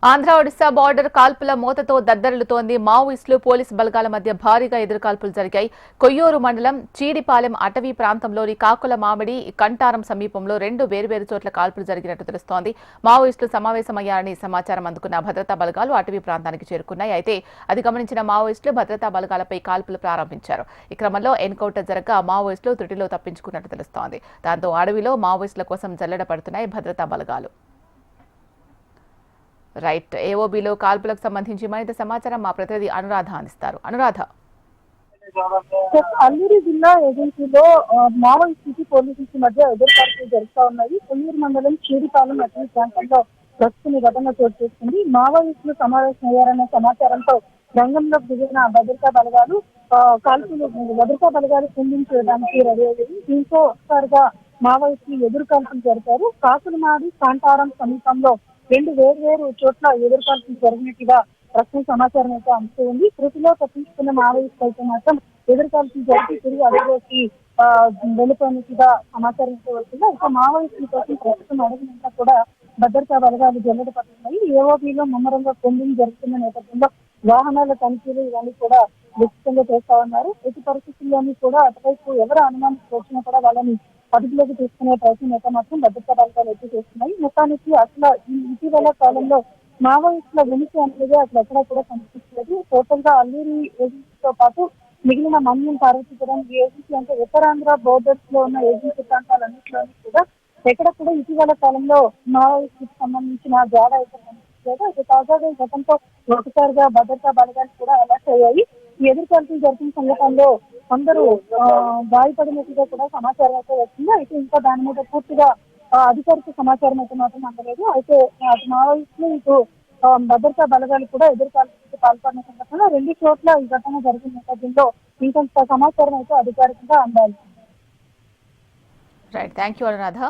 Andhra Odisha border కాల్పుల మోతతో దద్దరిల్లుతోంది. మావోయిస్టులు police బలగాల మధ్య భారీగా ఎదురుకాల్పులు జరిగాయి. కొయ్యూరు మండలం చీడిపాలెం అటవీ ప్రాంతంలోని కాకుల మామిడి కంటారం సమీపంలో రెండు వేర్వేరు చోట్ల కాల్పులు జరిగినట్టు తెలుస్తోంది. మావోయిస్టులు సమావేశమయ్యారని సమాచారం అందుకున్న భద్రతా బలగాలు అటవీ ప్రాంతానికి చేరుకున్నాయి. అయితే అది గమనించిన మావోయిస్టులు భద్రతా బలగాలపై కాల్పులు ప్రారంభించారు. ఈ క్రమంలో ఎన్కౌంటర్ జరగగా మావోయిస్టులు త్రుటిలో తప్పించుకున్నట్టు తెలుస్తోంది. దాంతో అడవిలో మావోయిస్టుల కోసం జల్లెడ పడుతున్నాయి భద్రతా బలగాలు. రైట్, ఏఓబీలో కాల్పులకు సంబంధించి మరింత సమాచారం మా ప్రతినిధి అనురాధ అందిస్తారు. అనురాధ, అల్లూరి జిల్లా ఏజెన్సీలో మావోయిస్టు పోలీసుల మధ్య ఎదురుకాల్పులు జరుగుతూ ఉన్నాయి. కొల్లూరు మండలం చీడిపాలెం అటవీ ప్రాంతంలో ప్రస్తుతం ఘటన చోటు చేసుకుంది. మావోయిస్టులు సమావేశమయ్యారన్న సమాచారంతో రంగంలోకి దిగిన భద్రతా బలగాలు కుంభించడానికి రెడీ అయ్యాయి. దీంతో ఒకసారిగా మావోయిస్టులు ఎదురుకాల్పులు జరిపారు. కాకులమాడి కాంటారం సమీపంలో రెండు వేర్వేరు చోట్ల ఎదురుకాల్పులు జరిగినట్టుగా ప్రస్తుతం సమాచారం అయితే అందుతుంది. కృతిలో తప్పించుకున్న మావోయిస్టులు అయితే మాత్రం ఎదురుకాల్పులు జరిపి తిరిగి అడవిలోకి వెళ్ళిపోయినట్టుగా సమాచారం అయితే వచ్చింది. ఇక మావోయిస్టుల కోసం ప్రస్తుతం అడవినంతా కూడా భద్రతా బలగాలు జల్లెడ పడుతున్నాయి. ఏఓబీలో ముమ్మరంగా కొమ్మింగ్ జరుగుతున్న నేపథ్యంలో వాహనాల తనిఖీలు ఇవన్నీ కూడా విస్తృతంగా చేస్తా ఉన్నారు. ఎట్టి పరిస్థితుల్లోని కూడా అటువైపు ఎవరు అనుమానించి వచ్చినా కూడా వాళ్ళని అదుపులోకి తీసుకునే ప్రయత్నం అయితే మాత్రం భద్రతా బలగాలు అయితే చేస్తున్నాయి. మొత్తానికి అసలు ఈ ఇటీవల కాలంలో మావోయిస్టుల ఉనికి అనేది అసలు ఎక్కడా కూడా కనిపించలేదు. టోటల్ గా అల్లూరి ఏజెన్సీతో పాటు మిగిలిన మన్యం పార్వతీపురం ఏజెన్సీ అంటే ఉత్తరాంధ్ర బోర్డర్స్ లో ఉన్న ఏజెన్సీ ప్రాంతాలన్నింటిలోని కూడా ఎక్కడ కూడా ఇటీవల కాలంలో మావోయిస్టులకు సంబంధించిన జాడ అయితే కనిపించలేదు. అయితే తాజాగా ఈ ఘటనతో ఒకసారిగా భద్రతా బలగాలు కూడా అలర్ట్ అయ్యాయి. ఈ ఎదురుకాల్పులు జరిగిన సందర్భంలో కొందరు గాయపడినట్టుగా కూడా సమాచారం అయితే వచ్చింది. అయితే ఇంకా దాని మీద పూర్తిగా అధికారిక సమాచారం అయితే మాత్రం అందలేదు. అయితే అటు మావోయిస్టులు ఇటు భద్రతా బలగాలు కూడా ఎదురుకాల్పులకు పాల్పడిన సందర్భంలో రెండు చోట్ల ఈ ఘటన జరిగిన నేపథ్యంలో ఇంకొంత సమాచారం అయితే అధికారికంగా అందాలి. Right, thank you Anuradha.